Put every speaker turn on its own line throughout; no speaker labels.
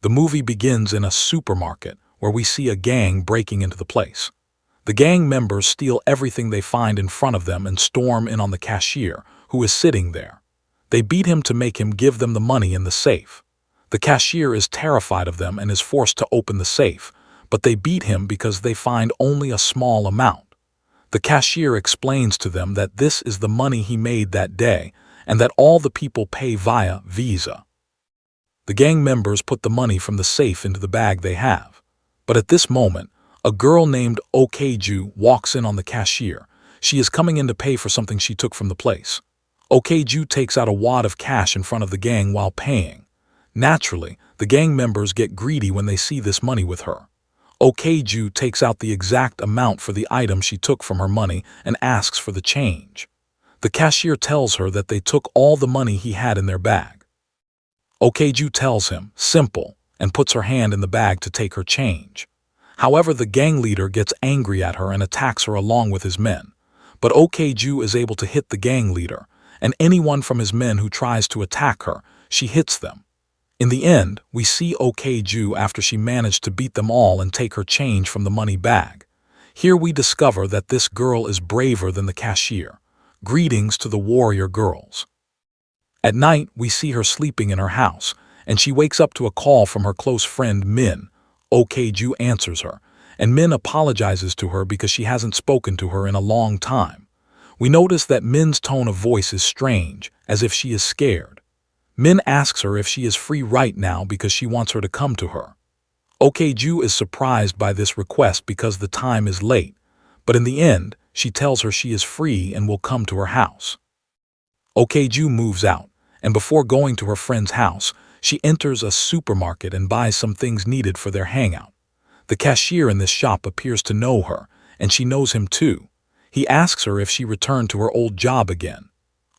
The movie begins in a supermarket where we see a gang breaking into the place. The gang members steal everything they find in front of them and storm in on the cashier, who is sitting there. They beat him to make him give them the money in the safe. The cashier is terrified of them and is forced to open the safe, but they beat him because they find only a small amount. The cashier explains to them that this is the money he made that day and that all the people pay via Visa. The gang members put the money from the safe into the bag they have. But at this moment, a girl named Okju walks in on the cashier. She is coming in to pay for something she took from the place. Okju takes out a wad of cash in front of the gang while paying. Naturally, the gang members get greedy when they see this money with her. Okju takes out the exact amount for the item she took from her money and asks for the change. The cashier tells her that they took all the money he had in their bag. Okju tells him, simple, and puts her hand in the bag to take her change. However, the gang leader gets angry at her and attacks her along with his men. But Okju is able to hit the gang leader, and anyone from his men who tries to attack her, she hits them. In the end, we see Okju after she managed to beat them all and take her change from the money bag. Here we discover that this girl is braver than the cashier. Greetings to the warrior girls. At night, we see her sleeping in her house, and she wakes up to a call from her close friend Min. Okju answers her, and Min apologizes to her because she hasn't spoken to her in a long time. We notice that Min's tone of voice is strange, as if she is scared. Min asks her if she is free right now because she wants her to come to her. Okju is surprised by this request because the time is late, but in the end, she tells her she is free and will come to her house. Okju moves out, and before going to her friend's house, she enters a supermarket and buys some things needed for their hangout. The cashier in this shop appears to know her, and she knows him too. He asks her if she returned to her old job again.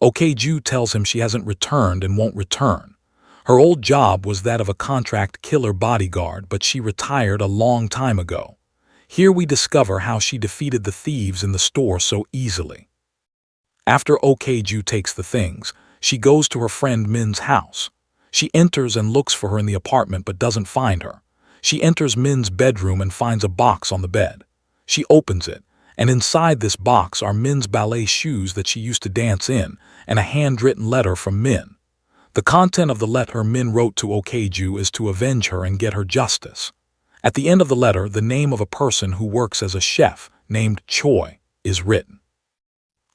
Okju tells him she hasn't returned and won't return. Her old job was that of a contract killer bodyguard, but she retired a long time ago. Here we discover how she defeated the thieves in the store so easily. After Okju takes the things, she goes to her friend Min's house. She enters and looks for her in the apartment but doesn't find her. She enters Min's bedroom and finds a box on the bed. She opens it, and inside this box are Min's ballet shoes that she used to dance in and a handwritten letter from Min. The content of the letter Min wrote to Okju is to avenge her and get her justice. At the end of the letter, the name of a person who works as a chef named Choi is written.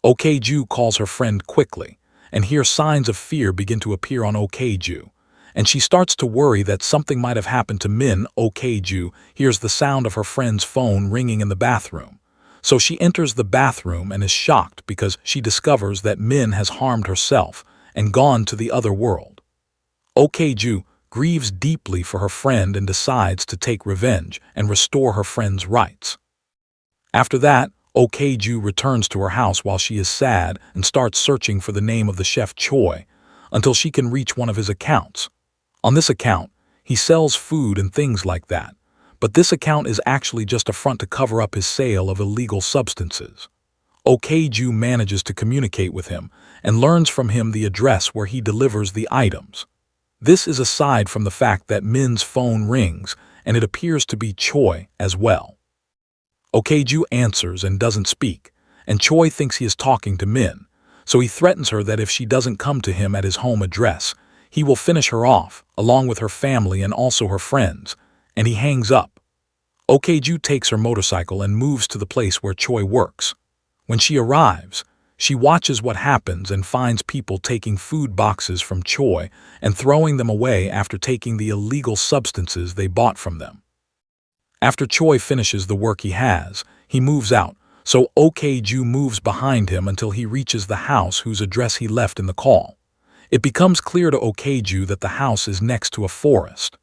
Okju calls her friend quickly, and here signs of fear begin to appear on Okju, and she starts to worry that something might have happened to Min. Okju hears the sound of her friend's phone ringing in the bathroom, so she enters the bathroom and is shocked because she discovers that Min has harmed herself and gone to the other world. Okju grieves deeply for her friend and decides to take revenge and restore her friend's rights. After that, Okju returns to her house while she is sad and starts searching for the name of the chef Choi until she can reach one of his accounts. On this account, he sells food and things like that, but this account is actually just a front to cover up his sale of illegal substances. Okju manages to communicate with him and learns from him the address where he delivers the items. This is aside from the fact that Min's phone rings and it appears to be Choi as well. Okju answers and doesn't speak, and Choi thinks he is talking to Min, so he threatens her that if she doesn't come to him at his home address, he will finish her off, along with her family and also her friends, and he hangs up. Okju takes her motorcycle and moves to the place where Choi works. When she arrives, she watches what happens and finds people taking food boxes from Choi and throwing them away after taking the illegal substances they bought from them. After Choi finishes the work he has, he moves out, so Okju moves behind him until he reaches the house whose address he left in the call. It becomes clear to Okju that the house is next to a forest.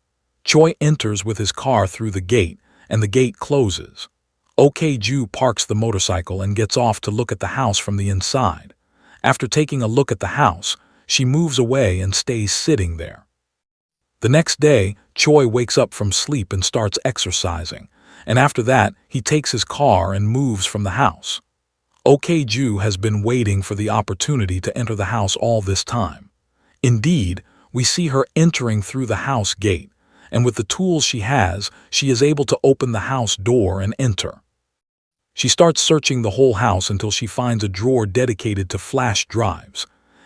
Choi enters with his car through the gate, and the gate closes. Okju parks the motorcycle and gets off to look at the house from the inside. After taking a look at the house, she moves away and stays sitting there. The next day, Choi wakes up from sleep and starts exercising, and after that, he takes his car and moves from the house. Okju has been waiting for the opportunity to enter the house all this time. Indeed, we see her entering through the house gate, and with the tools she has, she is able to open the house door and enter. She starts searching the whole house until she finds a drawer dedicated to flash drives.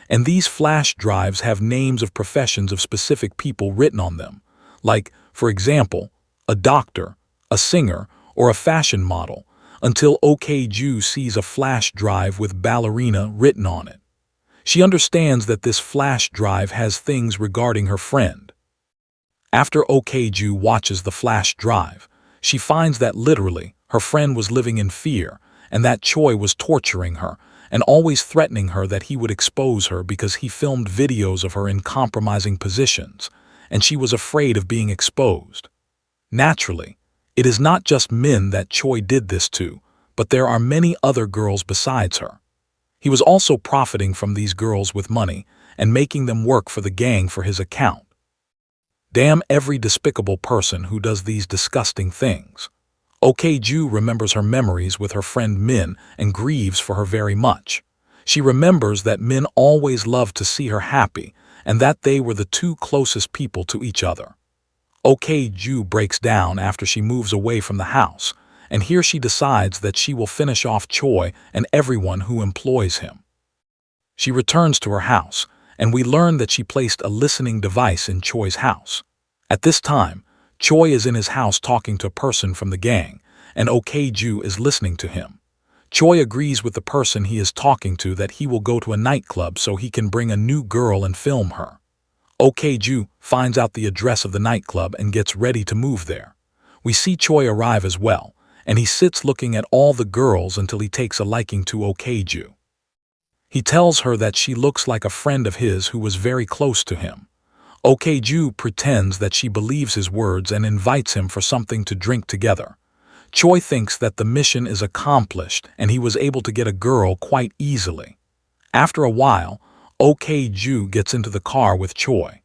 And these flash drives have names of professions of specific people written on them, like, for example, a doctor, a singer, or a fashion model, until Ok-ju sees a flash drive with Ballerina written on it. She understands that this flash drive has things regarding her friend. After Ok-ju watches the flash drive, she finds that literally her friend was living in fear and that Choi was torturing her and always threatening her that he would expose her because he filmed videos of her in compromising positions, and she was afraid of being exposed. Naturally, it is not just men that Choi did this to, but there are many other girls besides her. He was also profiting from these girls with money and making them work for the gang for his account. Damn every despicable person who does these disgusting things. Ok-ju remembers her memories with her friend Min and grieves for her very much. She remembers that Min always loved to see her happy and that they were the two closest people to each other. Ok-ju breaks down after she moves away from the house, and here she decides that she will finish off Choi and everyone who employs him. She returns to her house, and we learn that she placed a listening device in Choi's house. At this time, Choi is in his house talking to a person from the gang, and Ok-ju is listening to him. Choi agrees with the person he is talking to that he will go to a nightclub so he can bring a new girl and film her. Ok-ju finds out the address of the nightclub and gets ready to move there. We see Choi arrive as well, and he sits looking at all the girls until he takes a liking to Ok-ju. He tells her that she looks like a friend of his who was very close to him. Ok-ju pretends that she believes his words and invites him for something to drink together. Choi thinks that the mission is accomplished and he was able to get a girl quite easily. After a while, Ok-ju gets into the car with Choi,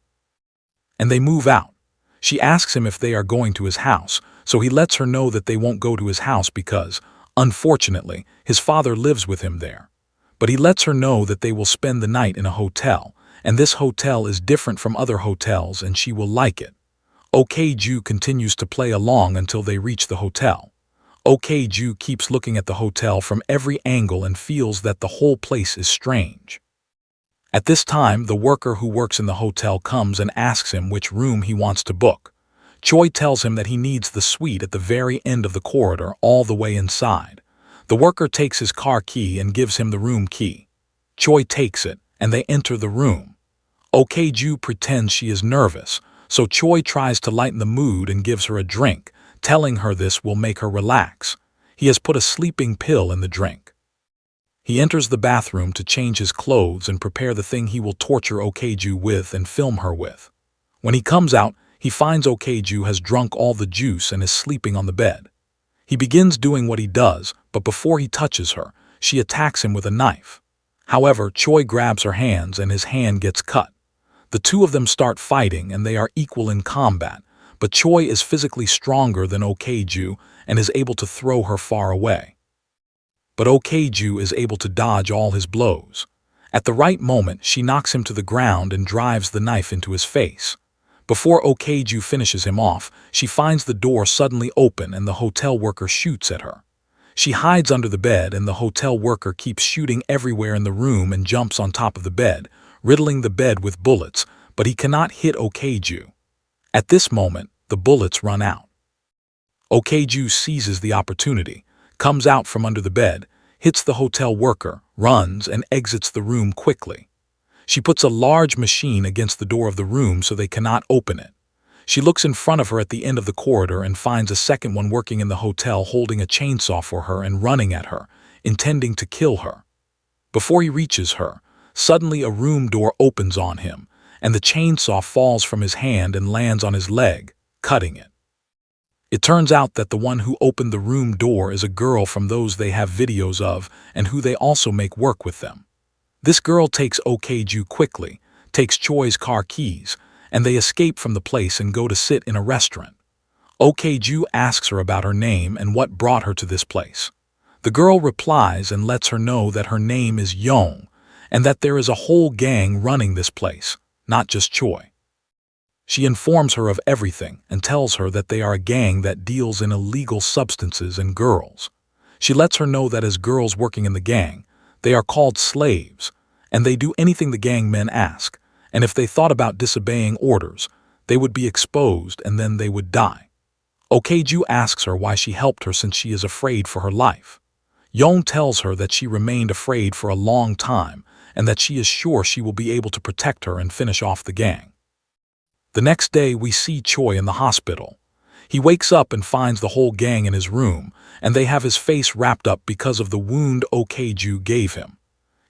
and they move out. She asks him if they are going to his house, so he lets her know that they won't go to his house because, unfortunately, his father lives with him there. But he lets her know that they will spend the night in a hotel, and this hotel is different from other hotels and she will like it. Ok-ju continues to play along until they reach the hotel. Ok-ju keeps looking at the hotel from every angle and feels that the whole place is strange. At this time, the worker who works in the hotel comes and asks him which room he wants to book. Choi tells him that he needs the suite at the very end of the corridor all the way inside. The worker takes his car key and gives him the room key. Choi takes it, and they enter the room. Ok-ju pretends she is nervous, so Choi tries to lighten the mood and gives her a drink, telling her this will make her relax. He has put a sleeping pill in the drink. He enters the bathroom to change his clothes and prepare the thing he will torture Ok-ju with and film her with. When he comes out, he finds Ok-ju has drunk all the juice and is sleeping on the bed. He begins doing what he does, but before he touches her, she attacks him with a knife. However, Choi grabs her hands and his hand gets cut. The two of them start fighting and they are equal in combat, but Choi is physically stronger than Ok-ju and is able to throw her far away. But Ok-ju is able to dodge all his blows. At the right moment, she knocks him to the ground and drives the knife into his face. Before Ok-ju finishes him off, she finds the door suddenly open and the hotel worker shoots at her. She hides under the bed and the hotel worker keeps shooting everywhere in the room and jumps on top of the bed, riddling the bed with bullets, but he cannot hit Ok-ju. At this moment, the bullets run out. Ok-ju seizes the opportunity, comes out from under the bed, hits the hotel worker, runs, and exits the room quickly. She puts a large machine against the door of the room so they cannot open it. She looks in front of her at the end of the corridor and finds a second one working in the hotel holding a chainsaw for her and running at her, intending to kill her. Before he reaches her, suddenly a room door opens on him, and the chainsaw falls from his hand and lands on his leg, cutting it. It turns out that the one who opened the room door is a girl from those they have videos of and who they also make work with them. This girl takes Ok-ju quickly, takes Choi's car keys, and they escape from the place and go to sit in a restaurant. Ok-ju asks her about her name and what brought her to this place. The girl replies and lets her know that her name is Yeon, and that there is a whole gang running this place, not just Choi. She informs her of everything and tells her that they are a gang that deals in illegal substances and girls. She lets her know that as girls working in the gang, they are called slaves, and they do anything the gang men ask, and if they thought about disobeying orders, they would be exposed and then they would die. Okju asks her why she helped her since she is afraid for her life. Yeon tells her that she remained afraid for a long time and that she is sure she will be able to protect her and finish off the gang. The next day we see Choi in the hospital. He wakes up and finds the whole gang in his room, and they have his face wrapped up because of the wound Okju gave him.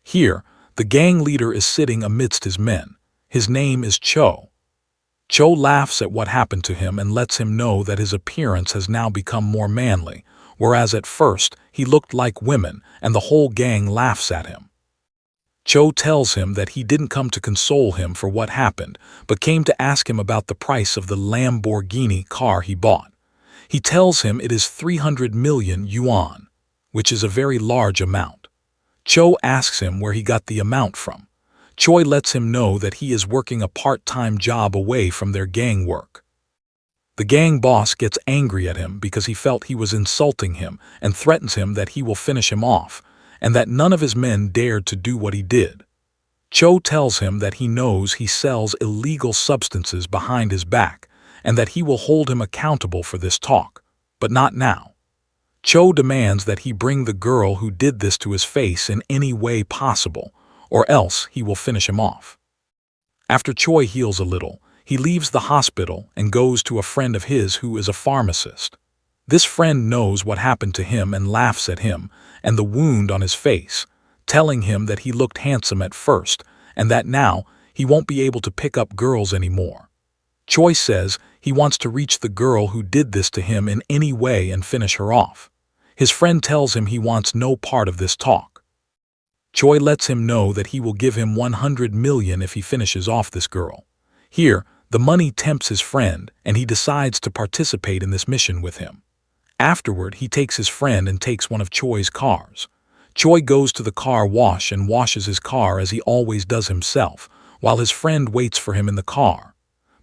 Here, the gang leader is sitting amidst his men. His name is Cho. Cho laughs at what happened to him and lets him know that his appearance has now become more manly, whereas at first he looked like women and the whole gang laughs at him. Cho tells him that he didn't come to console him for what happened, but came to ask him about the price of the Lamborghini car he bought. He tells him it is 300 million yuan, which is a very large amount. Cho asks him where he got the amount from. Choi lets him know that he is working a part-time job away from their gang work. The gang boss gets angry at him because he felt he was insulting him and threatens him that he will finish him off, and that none of his men dared to do what he did. Cho tells him that he knows he sells illegal substances behind his back and that he will hold him accountable for this talk, but not now. Cho demands that he bring the girl who did this to his face in any way possible, or else he will finish him off. After Choi heals a little, he leaves the hospital and goes to a friend of his who is a pharmacist. This friend knows what happened to him and laughs at him and the wound on his face, telling him that he looked handsome at first and that now he won't be able to pick up girls anymore. Choi says he wants to reach the girl who did this to him in any way and finish her off. His friend tells him he wants no part of this talk. Choi lets him know that he will give him 100 million if he finishes off this girl. Here, the money tempts his friend and he decides to participate in this mission with him. Afterward, he takes his friend and takes one of Choi's cars. Choi goes to the car wash and washes his car as he always does himself, while his friend waits for him in the car.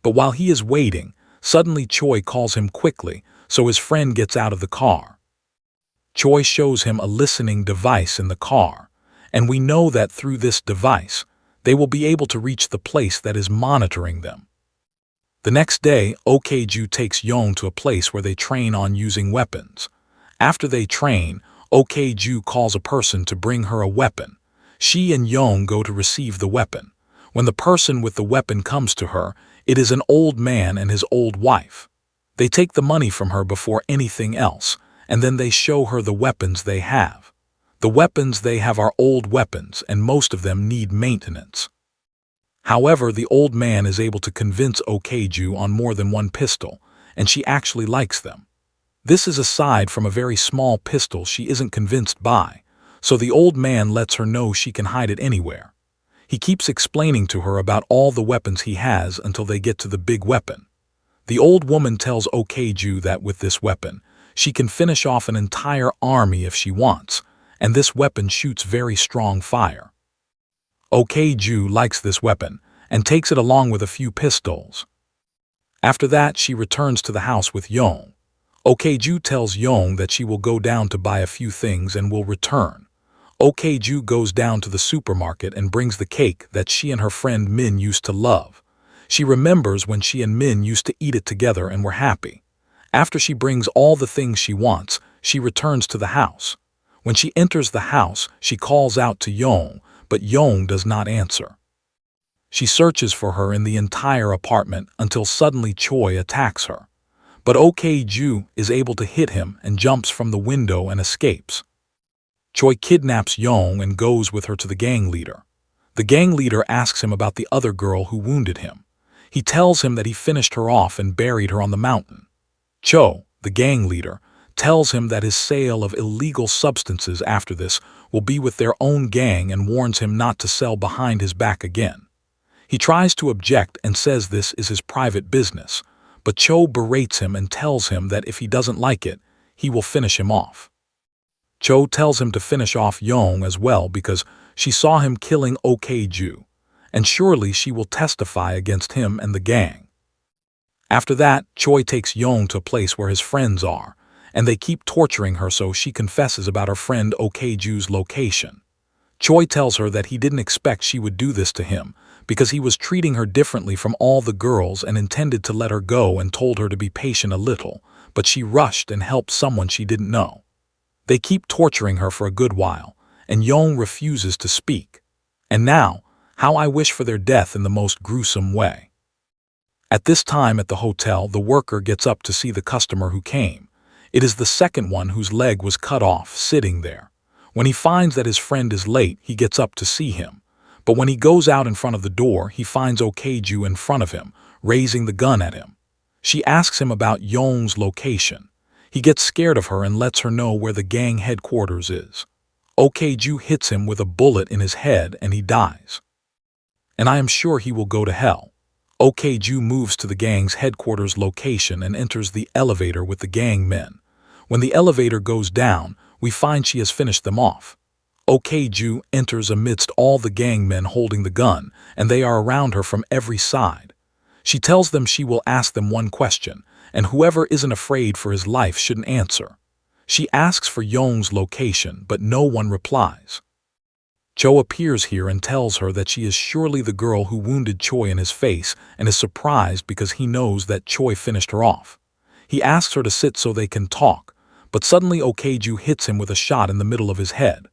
But while he is waiting, suddenly Choi calls him quickly, so his friend gets out of the car. Choi shows him a listening device in the car, and we know that through this device, they will be able to reach the place that is monitoring them. The next day, Okju takes Yeon to a place where they train on using weapons. After they train, Okju calls a person to bring her a weapon. She and Yeon go to receive the weapon. When the person with the weapon comes to her, it is an old man and his old wife. They take the money from her before anything else, and then they show her the weapons they have. The weapons they have are old weapons, and most of them need maintenance. However, the old man is able to convince Okju on more than one pistol, and she actually likes them. This is aside from a very small pistol she isn't convinced by, so the old man lets her know she can hide it anywhere. He keeps explaining to her about all the weapons he has until they get to the big weapon. The old woman tells Okju that with this weapon, she can finish off an entire army if she wants, and this weapon shoots very strong fire. Okju likes this weapon and takes it along with a few pistols. After that, she returns to the house with Yeon. Okju tells Yeon that she will go down to buy a few things and will return. Okju goes down to the supermarket and brings the cake that she and her friend Min used to love. She remembers when she and Min used to eat it together and were happy. After she brings all the things she wants, she returns to the house. When she enters the house, she calls out to Yeon, but Yeon does not answer. She searches for her in the entire apartment until suddenly Choi attacks her. But Okju is able to hit him and jumps from the window and escapes. Choi kidnaps Yeon and goes with her to the gang leader. The gang leader asks him about the other girl who wounded him. He tells him that he finished her off and buried her on the mountain. Cho, the gang leader, tells him that his sale of illegal substances after this will be with their own gang and warns him not to sell behind his back again. He tries to object and says this is his private business, but Cho berates him and tells him that if he doesn't like it, he will finish him off. Cho tells him to finish off Yeon as well because she saw him killing Okju, and surely she will testify against him and the gang. After that, Choi takes Young to a place where his friends are, and they keep torturing her so she confesses about her friend Ok-ju's location. Choi tells her that he didn't expect she would do this to him because he was treating her differently from all the girls and intended to let her go and told her to be patient a little, but she rushed and helped someone she didn't know. They keep torturing her for a good while, and Young refuses to speak. And now, how I wish for their death in the most gruesome way. At this time at the hotel, the worker gets up to see the customer who came. It is the second one whose leg was cut off, sitting there. When he finds that his friend is late, he gets up to see him. But when he goes out in front of the door, he finds Ok-ju in front of him, raising the gun at him. She asks him about Young's location. He gets scared of her and lets her know where the gang headquarters is. Ok-ju hits him with a bullet in his head and he dies. And I am sure he will go to hell. Ok-ju moves to the gang's headquarters location and enters the elevator with the gang men. When the elevator goes down, we find she has finished them off. Ok-ju enters amidst all the gang men holding the gun, and they are around her from every side. She tells them she will ask them one question, and whoever isn't afraid for his life shouldn't answer. She asks for Young's location, but no one replies. Cho appears here and tells her that she is surely the girl who wounded Choi in his face and is surprised because he knows that Choi finished her off. He asks her to sit so they can talk, but suddenly Ok-ju hits him with a shot in the middle of his head.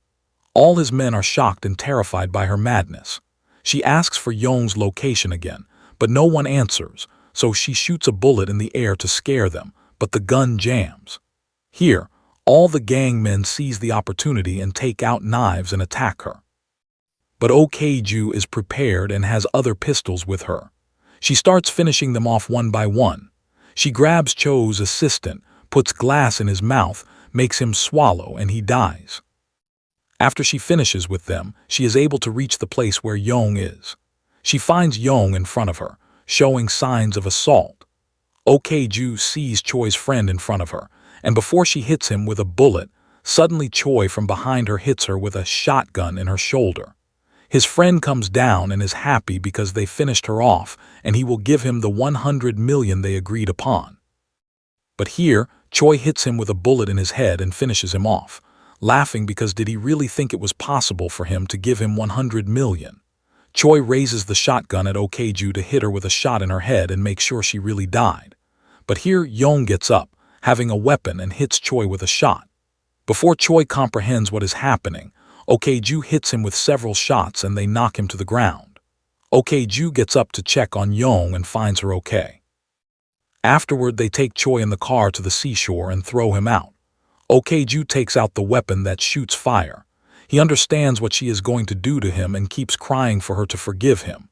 All his men are shocked and terrified by her madness. She asks for Young's location again, but no one answers, so she shoots a bullet in the air to scare them, but the gun jams. Here, all the gang men seize the opportunity and take out knives and attack her. But Ok-ju is prepared and has other pistols with her. She starts finishing them off one by one. She grabs Cho's assistant, puts glass in his mouth, makes him swallow, and he dies. After she finishes with them, she is able to reach the place where Young is. She finds Young in front of her, showing signs of assault. Ok-ju sees Choi's friend in front of her, and before she hits him with a bullet, suddenly Choi from behind her hits her with a shotgun in her shoulder. His friend comes down and is happy because they finished her off, and he will give him the 100 million they agreed upon. But here, Choi hits him with a bullet in his head and finishes him off, laughing because did he really think it was possible for him to give him 100 million? Choi raises the shotgun at Ok-ju to hit her with a shot in her head and make sure she really died. But here Young gets up, having a weapon, and hits Choi with a shot. Before Choi comprehends what is happening, Ok-ju hits him with several shots and they knock him to the ground. Ok-ju gets up to check on Young and finds her okay. Afterward, they take Choi in the car to the seashore and throw him out. Ok-ju takes out the weapon that shoots fire. He understands what she is going to do to him and keeps crying for her to forgive him.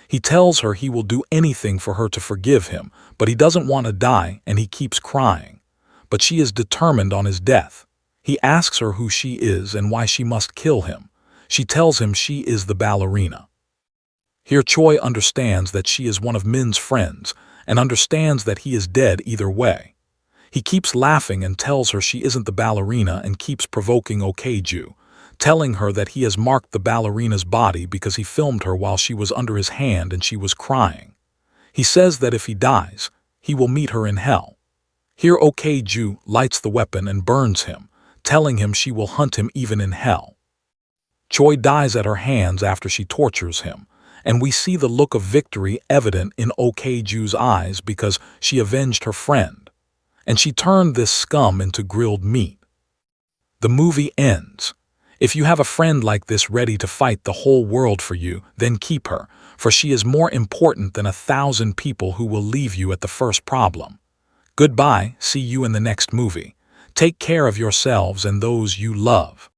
He tells her he will do anything for her to forgive him, but he doesn't want to die and he keeps crying. But she is determined on his death. He asks her who she is and why she must kill him. She tells him she is the ballerina. Here Choi understands that she is one of Min's friends and understands that he is dead either way. He keeps laughing and tells her she isn't the ballerina and keeps provoking Ok-ju, telling her that he has marked the ballerina's body because he filmed her while she was under his hand and she was crying. He says that if he dies, he will meet her in hell. Here Ok-ju lights the weapon and burns him, telling him she will hunt him even in hell. Choi dies at her hands after she tortures him, and we see the look of victory evident in Ok-ju's eyes because she avenged her friend, and she turned this scum into grilled meat. The movie ends. If you have a friend like this ready to fight the whole world for you, then keep her, for she is more important than 1,000 people who will leave you at the first problem. Goodbye, see you in the next movie. Take care of yourselves and those you love.